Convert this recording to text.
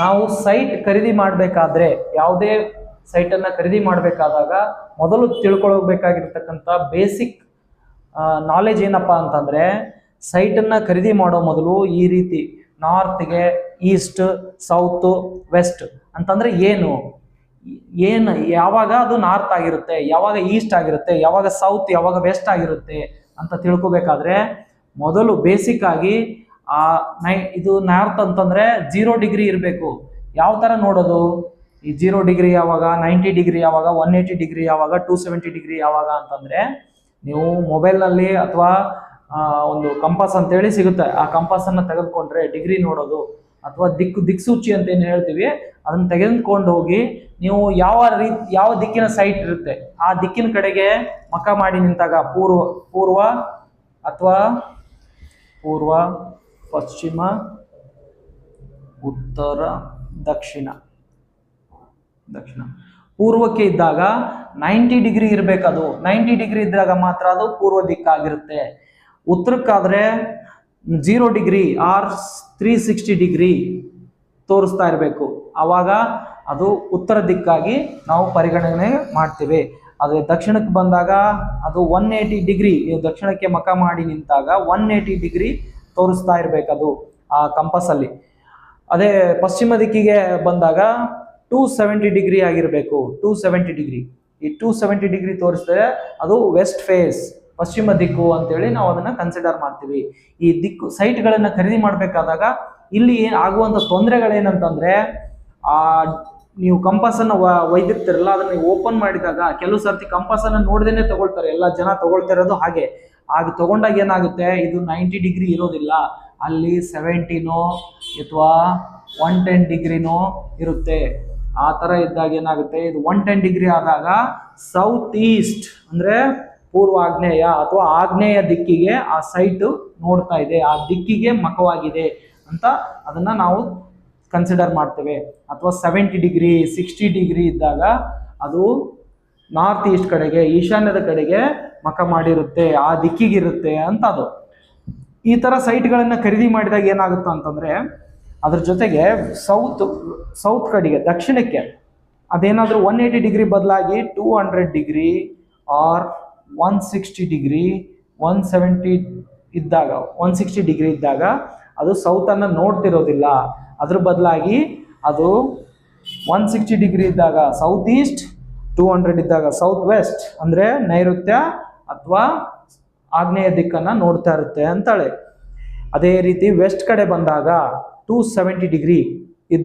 ನಾವು ಸೈಟ್ ಖರೀದಿ ಮಾಡಬೇಕಾದ್ರೆ ಯಾವುದೇ ಸೈಟನ್ನು ಖರೀದಿ ಮಾಡಬೇಕಾದಾಗ ಮೊದಲು ತಿಳ್ಕೊಳ್ಬೇಕಾಗಿರ್ತಕ್ಕಂಥ ಬೇಸಿಕ್ ನಾಲೆಜ್ ಏನಪ್ಪಾ ಅಂತಂದರೆ, ಸೈಟನ್ನು ಖರೀದಿ ಮಾಡೋ ಮೊದಲು ಈ ರೀತಿ ನಾರ್ತ್ಗೆ, ಈಸ್ಟ್, ಸೌತ್, ವೆಸ್ಟ್ ಅಂತಂದರೆ ಏನು, ಯಾವಾಗ ಅದು ನಾರ್ತ್ ಆಗಿರುತ್ತೆ, ಯಾವಾಗ ಈಸ್ಟ್ ಆಗಿರುತ್ತೆ, ಯಾವಾಗ ಸೌತ್, ಯಾವಾಗ ವೆಸ್ಟ್ ಆಗಿರುತ್ತೆ ಅಂತ ತಿಳ್ಕೊಬೇಕಾದ್ರೆ ಮೊದಲು ಬೇಸಿಕ್ ಆಗಿ ಇದು ನಾರ್ತ್ ಅಂತಂದ್ರೆ 0 ಡಿಗ್ರಿ ಇರಬೇಕು. ಯಾವ ತರ ನೋಡೋದು? ಈ 0 ಡಿಗ್ರಿ ಯಾವಾಗ, 90 ಡಿಗ್ರಿ ಯಾವಾಗ, 180 ಡಿಗ್ರಿ ಯಾವಾಗ, 270 ಡಿಗ್ರಿ ಯಾವಾಗ ಅಂತಂದ್ರೆ ನೀವು ಮೊಬೈಲ್ನಲ್ಲಿ ಅಥವಾ ಒಂದು ಕಂಪಾಸ್ ಅಂತೇಳಿ ಸಿಗುತ್ತೆ, ಆ ಕಂಪಾಸ್ ಅನ್ನ ತೆಗೆದುಕೊಂಡ್ರೆ ಡಿಗ್ರಿ ನೋಡೋದು, ಅಥವಾ ದಿಕ್ಸೂಚಿ ಅಂತ ಏನು ಹೇಳ್ತೀವಿ ಅದನ್ನ ತೆಗೆದುಕೊಂಡು ಹೋಗಿ ನೀವು ಯಾವ ದಿಕ್ಕಿನ ಸೈಟ್ ಇರುತ್ತೆ ಆ ದಿಕ್ಕಿನ ಕಡೆಗೆ ಮಖ ಮಾಡಿ ನಿಂತಾಗ ಪೂರ್ವ ಅಥವಾ ಪಶ್ಚಿಮ, ಉತ್ತರ, ದಕ್ಷಿಣ ಪೂರ್ವಕ್ಕೆ ಇದ್ದಾಗ 90 ಡಿಗ್ರಿ ಇರಬೇಕದು. 90 ಡಿಗ್ರಿ ಇದ್ದಾಗ ಮಾತ್ರ ಅದು ಪೂರ್ವ ದಿಕ್ಕಾಗಿರುತ್ತೆ. ಉತ್ತರಕ್ಕಾದ್ರೆ 0 ಡಿಗ್ರಿ ಆರ್ 360 ಡಿಗ್ರಿ ತೋರಿಸ್ತಾ ಇರಬೇಕು, ಆವಾಗ ಅದು ಉತ್ತರ ದಿಕ್ಕಾಗಿ ನಾವು ಪರಿಗಣನೆ ಮಾಡ್ತೀವಿ. ಅದೇ ದಕ್ಷಿಣಕ್ಕೆ ಬಂದಾಗ ಅದು 180 ಡಿಗ್ರಿ, ದಕ್ಷಿಣಕ್ಕೆ ಮಖ ಮಾಡಿ ನಿಂತಾಗ 180 ಡಿಗ್ರಿ ತೋರಿಸ್ತಾ ಇರಬೇಕದು ಆ ಕಂಪಸಲ್ಲಿ. ಅದೇ ಪಶ್ಚಿಮ ದಿಕ್ಕಿಗೆ ಬಂದಾಗ 270 ಡಿಗ್ರಿ ಆಗಿರಬೇಕು. 270 ಡಿಗ್ರಿ, ಈ 270 ಡಿಗ್ರಿ ತೋರಿಸಿದ್ರೆ ಅದು ವೆಸ್ಟ್ ಫೇಸ್, ಪಶ್ಚಿಮ ದಿಕ್ಕು ಅಂತೇಳಿ ನಾವು ಅದನ್ನ ಕನ್ಸಿಡರ್ ಮಾಡ್ತೀವಿ. ಈ ದಿಕ್ಕು ಸೈಟ್ಗಳನ್ನ ಖರೀದಿ ಮಾಡಬೇಕಾದಾಗ ಇಲ್ಲಿ ಆಗುವಂತ ತೊಂದರೆಗಳೇನಂತಂದ್ರೆ, ನೀವು ಕಂಪಾಸ್ ಅನ್ನ ಒಯ್ದಿರ್ತಿರಲ್ಲ, ಅದನ್ನ ಓಪನ್ ಮಾಡಿದಾಗ ಕೆಲವು ಸರ್ತಿ ಕಂಪಾಸ್ ಅನ್ನ ನೋಡ್ದೇನೆ ತಗೊಳ್ತಾರೆ, ಎಲ್ಲ ಜನ ತಗೊಳ್ತಿರೋದು ಹಾಗೆ. ಆಗ ತಗೊಂಡಾಗ ಏನಾಗುತ್ತೆ, ಇದು 90 ಡಿಗ್ರಿ ಇರೋದಿಲ್ಲ, ಅಲ್ಲಿ 70ನೋ ಅಥವಾ 110 ಡಿಗ್ರಿನೋ ಇರುತ್ತೆ. ಆ ತರ ಇದ್ದಾಗ ಏನಾಗುತ್ತೆ, ಇದು 110 ಡಿಗ್ರಿ ಆದಾಗ ಸೌತ್ ಈಸ್ಟ್ ಅಂದ್ರೆ ಪೂರ್ವ ಆಗ್ನೇಯ ಅಥವಾ ಆಗ್ನೇಯ ದಿಕ್ಕಿಗೆ ಆ ಸೈಟ್ ನೋಡ್ತಾ ಇದೆ, ಆ ದಿಕ್ಕಿಗೆ ಮಖವಾಗಿದೆ ಅಂತ ಅದನ್ನ ನಾವು ಕನ್ಸಿಡರ್ ಮಾಡ್ತೇವೆ. ಅಥವಾ 70 ಡಿಗ್ರಿ 60 ಡಿಗ್ರಿ ಇದ್ದಾಗ ಅದು ನಾರ್ತ್ ಈಸ್ಟ್ ಕಡೆಗೆ, ಈಶಾನ್ಯದ ಕಡೆಗೆ ಮಖ ಮಾಡಿರುತ್ತೆ, ಆ ದಿಕ್ಕಿಗಿರುತ್ತೆ ಅಂತ ಅದು. ಈ ತರ ಸೈಟ್ಗಳನ್ನ ಖರೀದಿ ಮಾಡಿದಾಗ ಏನಾಗುತ್ತೆ ಅಂತಂದ್ರೆ, ಅದ್ರ ಜೊತೆಗೆ ಸೌತ್ ಕಡೆಗೆ, ದಕ್ಷಿಣಕ್ಕೆ ಅದೇನಾದ್ರೂ 180 ಡಿಗ್ರಿ ಬದಲಾಗಿ 200 ಡಿಗ್ರಿ ಆರ್ 160 ಡಿಗ್ರಿ 170 ಇದ್ದಾಗ 160 ಡಿಗ್ರಿ ಇದ್ದಾಗ ಅದು ಸೌತ್ ಅನ್ನ ನೋಡ್ತಿರೋದಿಲ್ಲ. ಅದ್ರ ಬದಲಾಗಿ ಅದು 160 ಡಿಗ್ರಿ ಇದ್ದಾಗ ಸೌತ್ ಈಸ್ಟ್, 200 ಇದ್ದಾಗ ಸೌತ್ ವೆಸ್ಟ್ ಅಂದ್ರೆ ನೈಋತ್ಯ ಅಥವಾ ಆಗ್ನೇಯ ದಿಕ್ಕನ್ನ ನೋಡ್ತಾ ಇರುತ್ತೆ ಅಂತಾಳೆ. ಅದೇ ರೀತಿ ವೆಸ್ಟ್ ಕಡೆ ಬಂದಾಗ 270 ಡಿಗ್ರಿ